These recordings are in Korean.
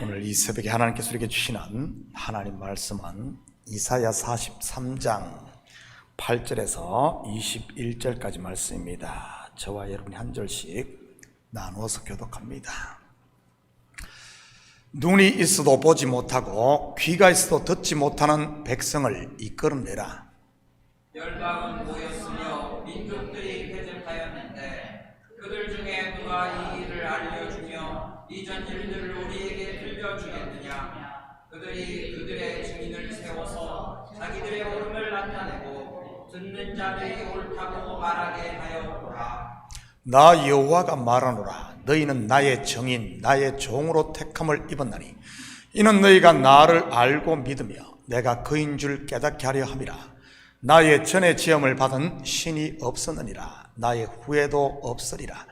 오늘 이 새벽에 하나님께서 우리에게 주시는 하나님 말씀은 이사야 43장 8절에서 21절까지 말씀입니다. 저와 여러분이 한 절씩 나누어서 교독합니다. 눈이 있어도 보지 못하고 귀가 있어도 듣지 못하는 백성을 이끌어내라. 열방은 모였으며 민족들이 회족하였는데 그들 중에 누가 이 일을 알려주며 이전 일들을 우리에게 들려주겠느냐. 그들이 그들의 증인을 세워서 자기들의 옳음을 나타내고 듣는 자들이 옳다고 말하게 하였노라. 나 여호와가 말하노라. 너희는 나의 정인 나의 종으로 택함을 입었나니 이는 너희가 나를 알고 믿으며 내가 그인 줄 깨닫게 하려 함이라. 나의 전에 지음을 받은 신이 없었느니라. 나의 후에도 없으리라.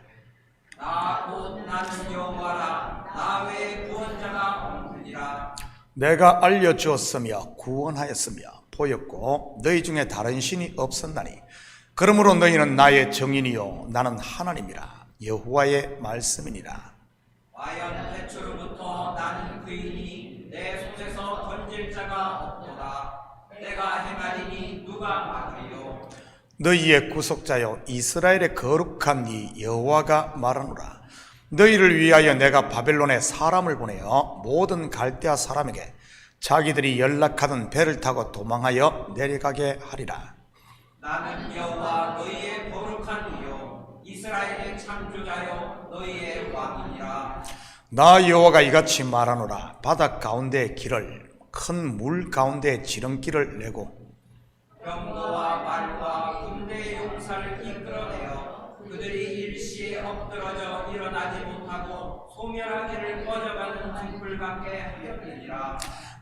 나 곧 나는 여호와라. 나 외에 구원자가 없느니라. 내가 알려주었으며 구원하였으며 보였고 너희 중에 다른 신이 없었나니 그러므로 너희는 나의 정인이요 나는 하나님이라. 여호와의 말씀이니라. 과연 태초로부터 나는 그이니 내 손에서 던질 자가 없도다. 내가 행하리니 누가 막으리요. 너희의 구속자여 이스라엘의 거룩한 이 여호와가 말하노라. 너희를 위하여 내가 바벨론에 사람을 보내어 모든 갈대아 사람에게 자기들이 연락하던 배를 타고 도망하여 내려가게 하리라. 나는 여호와 너희의 거룩한 이요 이스라엘의 창조자요 너희의 왕이니라. 나 여호와가 이같이 말하노라. 바다 가운데의 길을 큰 물 가운데의 지름길을 내고 병거와 말과 군대의 용사를 이끌어내어 그들이 일시에 엎드러져 일어나지 못하고 소멸하기를 꺼져가는 등불 같게 하였느니라.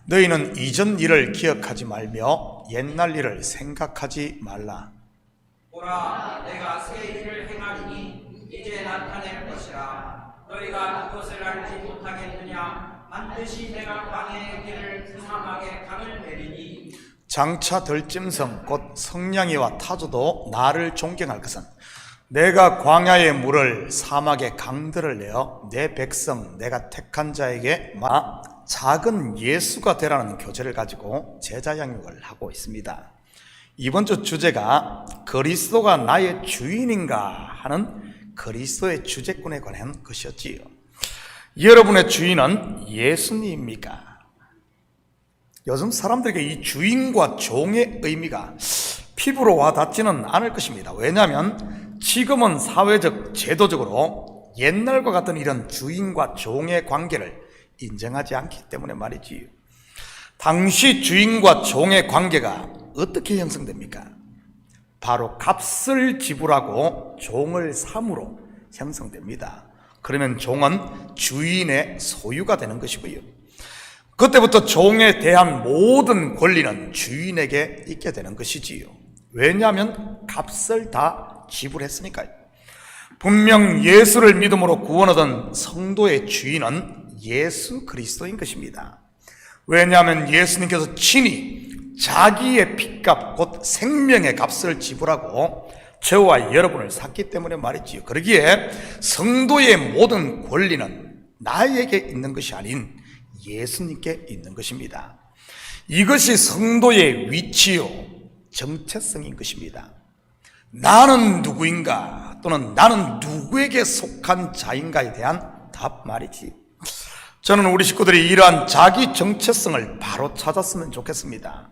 너희는 이전 일을 기억하지 말며 옛날 일을 생각하지 말라. 보라, 내가 새 일을 행하리니 이제 나타낼 것이라. 너희가 그것을 알지 못하겠느냐. 반드시 내가 광야의 길을 사막의 강을 내리니 장차 들짐승 곧 성냥이와 타조도 나를 존경할 것은 내가 광야의 물을 사막의 강들을 내어 내 백성 내가 택한 자에게 작은 예수가 되라는 교제를 가지고 제자 양육을 하고 있습니다. 이번 주 주제가 그리스도가 나의 주인인가 하는 그리스도의 주제권에 관한 것이었지요. 여러분의 주인은 예수님입니까? 요즘 사람들에게 이 주인과 종의 의미가 피부로 와닿지는 않을 것입니다. 왜냐하면 지금은 사회적, 제도적으로 옛날과 같은 이런 주인과 종의 관계를 인정하지 않기 때문에 말이지요. 당시 주인과 종의 관계가 어떻게 형성됩니까? 바로 값을 지불하고 종을 삼으로 형성됩니다. 그러면 종은 주인의 소유가 되는 것이고요. 그때부터 종에 대한 모든 권리는 주인에게 있게 되는 것이지요. 왜냐하면 값을 다 지불했으니까요. 분명 예수를 믿음으로 구원 얻은 성도의 주인은 예수 그리스도인 것입니다. 왜냐하면 예수님께서 친히 자기의 핏값 곧 생명의 값을 지불하고 저와 여러분을 샀기 때문에 말이지요. 그러기에 성도의 모든 권리는 나에게 있는 것이 아닌 예수님께 있는 것입니다. 이것이 성도의 위치요 정체성인 것입니다. 나는 누구인가 또는 나는 누구에게 속한 자인가에 대한 답 말이지. 저는 우리 식구들이 이러한 자기 정체성을 바로 찾았으면 좋겠습니다.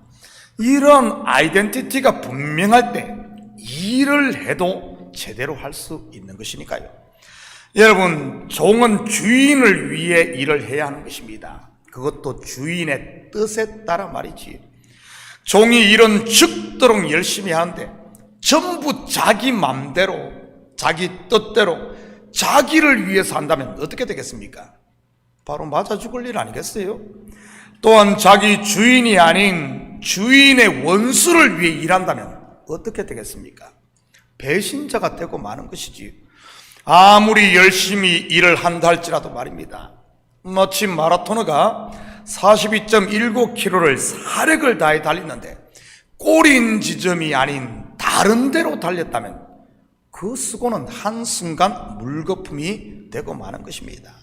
이런 아이덴티티가 분명할 때 일을 해도 제대로 할 수 있는 것이니까요. 여러분, 종은 주인을 위해 일을 해야 하는 것입니다. 그것도 주인의 뜻에 따라 말이지. 종이 일은 죽도록 열심히 하는데 전부 자기 맘대로, 자기 뜻대로, 자기를 위해서 한다면 어떻게 되겠습니까? 바로 맞아 죽을 일 아니겠어요? 또한 자기 주인이 아닌 주인의 원수를 위해 일한다면 어떻게 되겠습니까? 배신자가 되고 마는 것이지요. 아무리 열심히 일을 한다 할지라도 말입니다. 마치 마라토너가 42.19km를 사력을 다해 달렸는데 꼬린 지점이 아닌 다른 데로 달렸다면 그 수고는 한순간 물거품이 되고 마는 것입니다.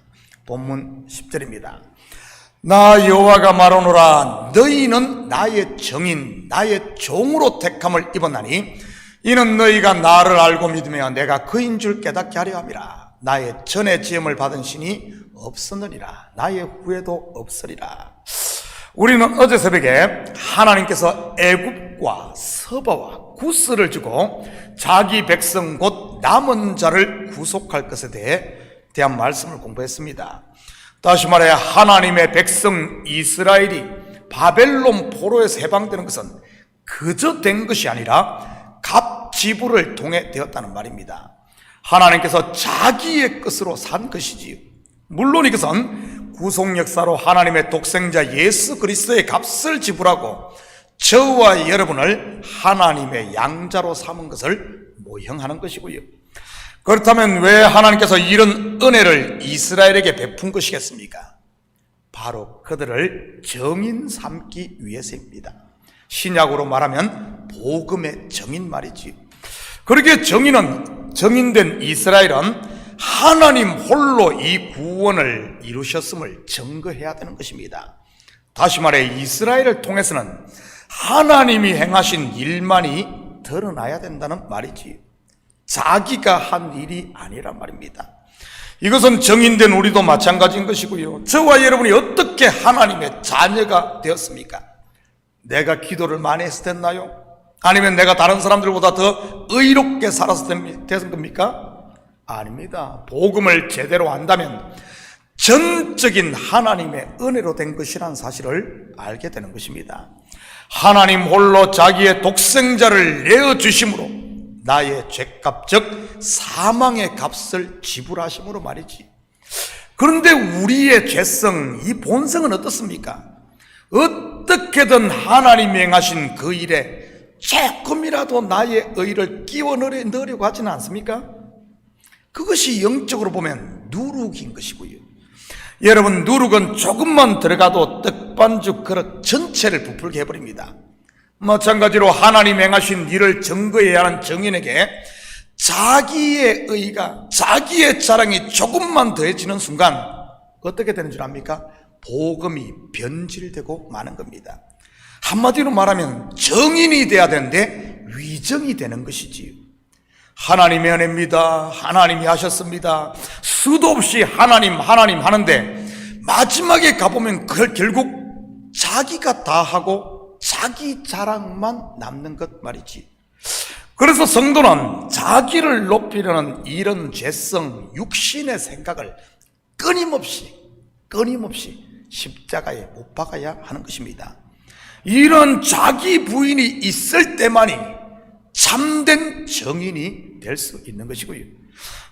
본문 10절입니다. 나 여호와가 말하노라 너희는 나의 정인 나의 종으로 택함을 입었나니 이는 너희가 나를 알고 믿으며 내가 그인 줄 깨닫게 하려 함이라. 나의 전에 지음을 받은 신이 없었느니라 나의 후에도 없으리라. 우리는 어제 새벽에 하나님께서 애굽과 서바와 구스를 주고 자기 백성 곧 남은 자를 구속할 것에 대한 말씀을 공부했습니다. 다시 말해 하나님의 백성 이스라엘이 바벨론 포로에서 해방되는 것은 그저 된 것이 아니라 갑지불을 통해 되었다는 말입니다. 하나님께서 자기의 것으로 산 것이지요. 물론 이것은 구속 역사로 하나님의 독생자 예수 그리스도의 값을 지불하고 저와 여러분을 하나님의 양자로 삼은 것을 모형하는 것이고요. 그렇다면 왜 하나님께서 이런 은혜를 이스라엘에게 베푼 것이겠습니까? 바로 그들을 정인 삼기 위해서입니다. 신약으로 말하면 복음의 정인 말이지요. 그렇게 정인된 이스라엘은 하나님 홀로 이 구원을 이루셨음을 증거해야 되는 것입니다. 다시 말해 이스라엘을 통해서는 하나님이 행하신 일만이 드러나야 된다는 말이지 자기가 한 일이 아니란 말입니다. 이것은 정인된 우리도 마찬가지인 것이고요. 저와 여러분이 어떻게 하나님의 자녀가 되었습니까? 내가 기도를 많이 해서 됐나요? 아니면 내가 다른 사람들보다 더 의롭게 살아서 된 겁니까? 아닙니다. 복음을 제대로 안다면 전적인 하나님의 은혜로 된 것이라는 사실을 알게 되는 것입니다. 하나님 홀로 자기의 독생자를 내어주심으로 나의 죄값 즉 사망의 값을 지불하심으로 말이지. 그런데 우리의 죄성, 이 본성은 어떻습니까? 어떻게든 하나님이 행하신 그 일에 조금이라도 나의 의를 끼워 넣으려고 하지는 않습니까? 그것이 영적으로 보면 누룩인 것이고요. 여러분, 누룩은 조금만 들어가도 떡반죽 그릇 전체를 부풀게 해버립니다. 마찬가지로 하나님 행하신 일을 증거해야 하는 정인에게 자기의 의가, 자기의 자랑이 조금만 더해지는 순간 어떻게 되는 줄 압니까? 복음이 변질되고 마는 겁니다. 한마디로 말하면 정인이 돼야 되는데 위정이 되는 것이지요. 하나님의 은혜입니다. 하나님이 하셨습니다. 수도 없이 하나님 하는데 마지막에 가보면 그걸 결국 자기가 다 하고 자기 자랑만 남는 것 말이지. 그래서 성도는 자기를 높이려는 이런 죄성, 육신의 생각을 끊임없이 십자가에 못 박아야 하는 것입니다. 이런 자기 부인이 있을 때만이 참된 정인이 될 수 있는 것이고요.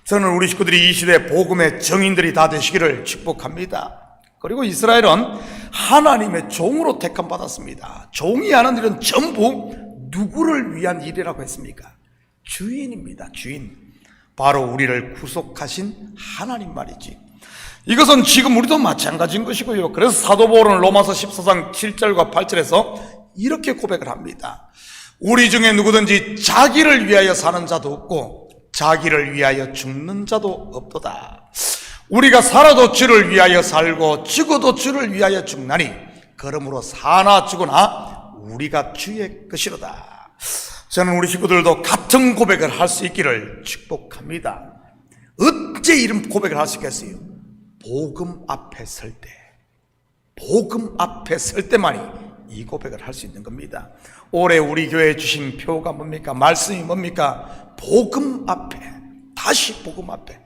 저는 우리 식구들이 이 시대 복음의 정인들이 다 되시기를 축복합니다. 그리고 이스라엘은 하나님의 종으로 택함 받았습니다. 종이 하는 일은 전부 누구를 위한 일이라고 했습니까? 주인입니다. 주인. 바로 우리를 구속하신 하나님 말이지. 이것은 지금 우리도 마찬가지인 것이고요. 그래서 사도 바울은 로마서 14장 7절과 8절에서 이렇게 고백을 합니다. 우리 중에 누구든지 자기를 위하여 사는 자도 없고 자기를 위하여 죽는 자도 없도다. 우리가 살아도 주를 위하여 살고 죽어도 주를 위하여 죽나니 그러므로 사나 죽으나 우리가 주의 것이로다. 저는 우리 식구들도 같은 고백을 할 수 있기를 축복합니다. 어째 이런 고백을 할 수 있겠어요? 복음 앞에 설 때만이 이 고백을 할 수 있는 겁니다. 올해 우리 교회에 주신 표가 뭡니까? 말씀이 뭡니까? 복음 앞에, 다시 복음 앞에.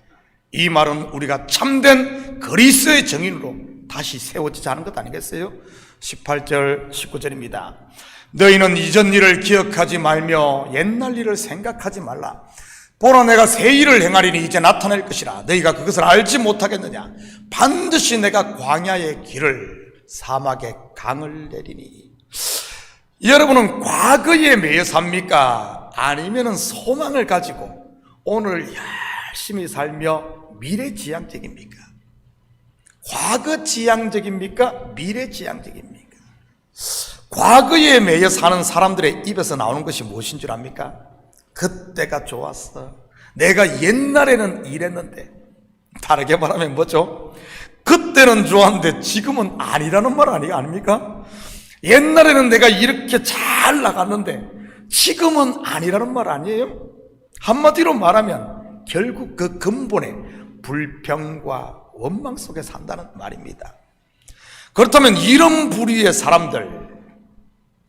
이 말은 우리가 참된 그리스도의 정인으로 다시 세워지자 하는 것 아니겠어요? 18절 19절입니다. 너희는 이전 일을 기억하지 말며 옛날 일을 생각하지 말라. 보라 내가 새 일을 행하리니 이제 나타낼 것이라. 너희가 그것을 알지 못하겠느냐? 반드시 내가 광야의 길을 사막의 강을 내리니. 여러분은 과거에 매여 삽니까? 아니면 소망을 가지고 오늘 열심히 살며 미래지향적입니까? 과거지향적입니까? 미래지향적입니까? 과거에 매여 사는 사람들의 입에서 나오는 것이 무엇인 줄 압니까? 그때가 좋았어. 내가 옛날에는 이랬는데. 다르게 말하면 뭐죠? 그때는 좋았는데 지금은 아니라는 말 아닙니까? 옛날에는 내가 이렇게 잘 나갔는데 지금은 아니라는 말 아니에요? 한마디로 말하면 결국 그 근본에 불평과 원망 속에 산다는 말입니다. 그렇다면 이런 부류의 사람들,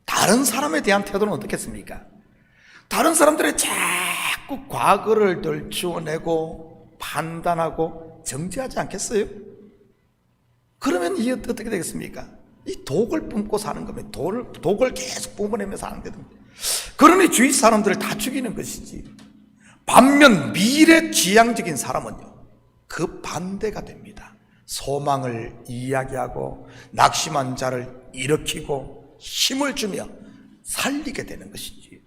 다른 사람에 대한 태도는 어떻겠습니까? 다른 사람들이 자꾸 과거를 덜치워내고 판단하고 정죄하지 않겠어요? 그러면 이게 어떻게 되겠습니까? 이 독을 뿜고 사는 겁니다. 독을 계속 뿜어내면서 사는 겁니다. 그러니 주위 사람들을 다 죽이는 것이지. 반면 미래지향적인 사람은요, 그 반대가 됩니다. 소망을 이야기하고 낙심한 자를 일으키고 힘을 주며 살리게 되는 것이지.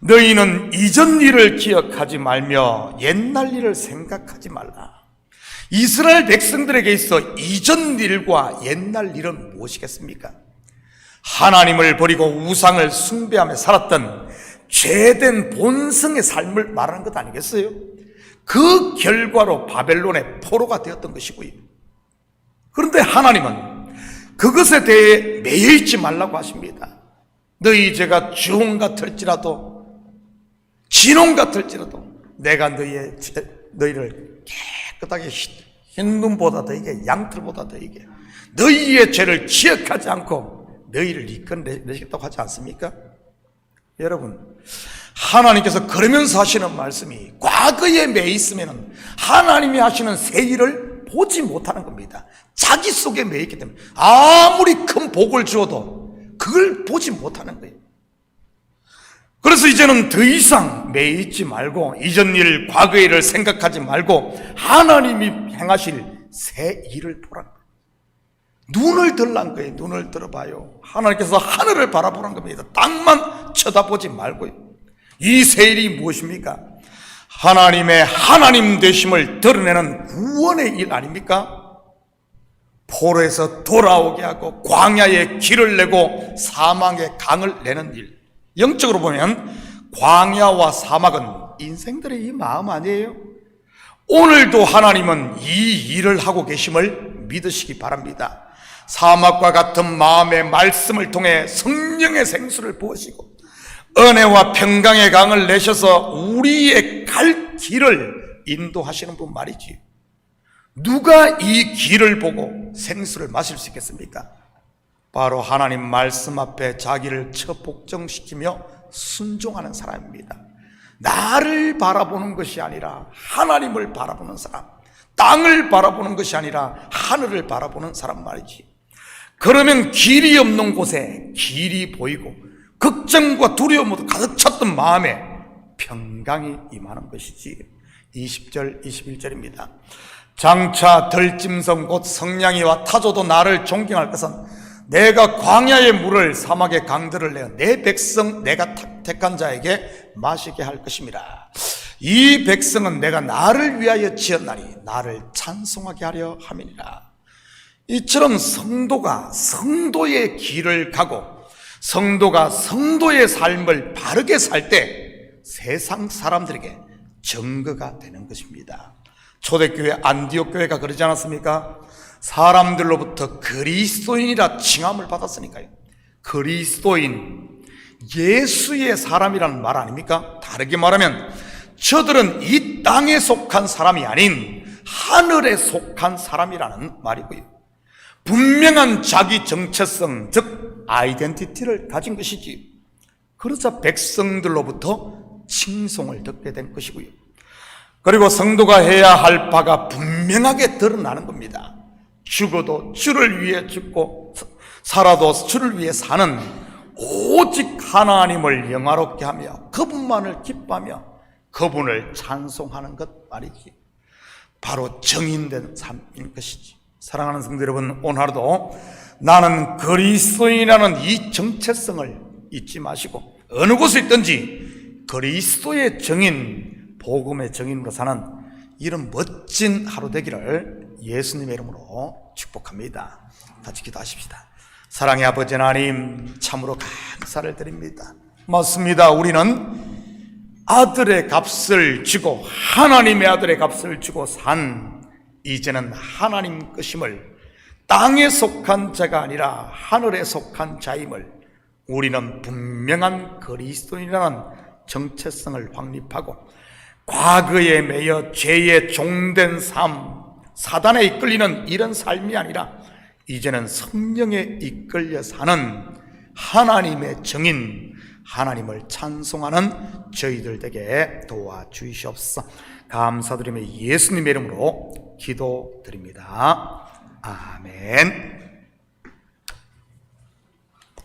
너희는 이전 일을 기억하지 말며 옛날 일을 생각하지 말라. 이스라엘 백성들에게 있어 이전 일과 옛날 일은 무엇이겠습니까? 하나님을 버리고 우상을 숭배하며 살았던 죄된 본성의 삶을 말하는 것 아니겠어요? 그 결과로 바벨론의 포로가 되었던 것이고요. 그런데 하나님은 그것에 대해 매여있지 말라고 하십니다. 너희 죄가 주홍 같을지라도 진홍 같을지라도 내가 너희를 깨끗하게 흰 눈보다 더이게 양털보다 더이게 너희의 죄를 기억하지 않고 너희를 이끌어내시겠다고 하지 않습니까? 여러분, 하나님께서 그러면서 하시는 말씀이 과거에 매여 있으면 하나님이 하시는 새 일을 보지 못하는 겁니다. 자기 속에 매여 있기 때문에 아무리 큰 복을 주어도 그걸 보지 못하는 거예요. 그래서 이제는 더 이상 매여 있지 말고 이전 일, 과거의 일을 생각하지 말고 하나님이 행하실 새 일을 보라는 거예요. 눈을 들란 거예요. 눈을 들어봐요. 하나님께서 하늘을 바라보는 겁니다. 땅만 쳐다보지 말고요. 이 새 일이 무엇입니까? 하나님의 하나님 되심을 드러내는 구원의 일 아닙니까? 포로에서 돌아오게 하고 광야에 길을 내고 사막에 강을 내는 일. 영적으로 보면 광야와 사막은 인생들의 이 마음 아니에요? 오늘도 하나님은 이 일을 하고 계심을 믿으시기 바랍니다. 사막과 같은 마음의 말씀을 통해 성령의 생수를 부으시고 은혜와 평강의 강을 내셔서 우리의 갈 길을 인도하시는 분 말이지. 누가 이 길을 보고 생수를 마실 수 있겠습니까? 바로 하나님 말씀 앞에 자기를 처복종시키며 순종하는 사람입니다. 나를 바라보는 것이 아니라 하나님을 바라보는 사람, 땅을 바라보는 것이 아니라 하늘을 바라보는 사람 말이지. 그러면 길이 없는 곳에 길이 보이고 걱정과 두려움으로 가득 찼던 마음에 평강이 임하는 것이지. 20절 21절입니다. 장차 들짐승 곧 성냥이와 타조도 나를 존경할 것은 내가 광야의 물을 사막의 강들을 내어 내 백성 내가 택한 자에게 마시게 할 것임이라. 이 백성은 내가 나를 위하여 지었나니 나를 찬송하게 하려 함이니라. 이처럼 성도가 성도의 길을 가고 성도가 성도의 삶을 바르게 살 때 세상 사람들에게 증거가 되는 것입니다. 초대교회 안디옥 교회가 그러지 않았습니까? 사람들로부터 그리스도인이라 칭함을 받았으니까요. 그리스도인, 예수의 사람이라는 말 아닙니까? 다르게 말하면 저들은 이 땅에 속한 사람이 아닌 하늘에 속한 사람이라는 말이고요. 분명한 자기 정체성, 즉 아이덴티티를 가진 것이지. 그러자 백성들로부터 칭송을 듣게 된 것이고요. 그리고 성도가 해야 할 바가 분명하게 드러나는 겁니다. 죽어도 주를 위해 죽고 살아도 주를 위해 사는 오직 하나님을 영화롭게 하며 그분만을 기뻐하며 그분을 찬송하는 것 말이지. 바로 정인된 삶인 것이지. 사랑하는 성도 여러분, 오늘 하루도 나는 그리스도인이라는 이 정체성을 잊지 마시고 어느 곳에 있든지 그리스도의 정인, 복음의 정인으로 사는 이런 멋진 하루 되기를 예수님의 이름으로 축복합니다. 같이 기도하십시다. 사랑의 아버지 하나님, 참으로 감사를 드립니다. 맞습니다. 우리는 아들의 값을 주고 하나님의 아들의 값을 주고 산 이제는 하나님 것임을, 땅에 속한 자가 아니라 하늘에 속한 자임을, 우리는 분명한 그리스도인이라는 정체성을 확립하고 과거에 매여 죄에 종된 삶, 사단에 이끌리는 이런 삶이 아니라 이제는 성령에 이끌려 사는 하나님의 정인, 하나님을 찬송하는 저희들 되게 도와주시옵소서. 감사드리며 예수님의 이름으로 기도드립니다. 아멘.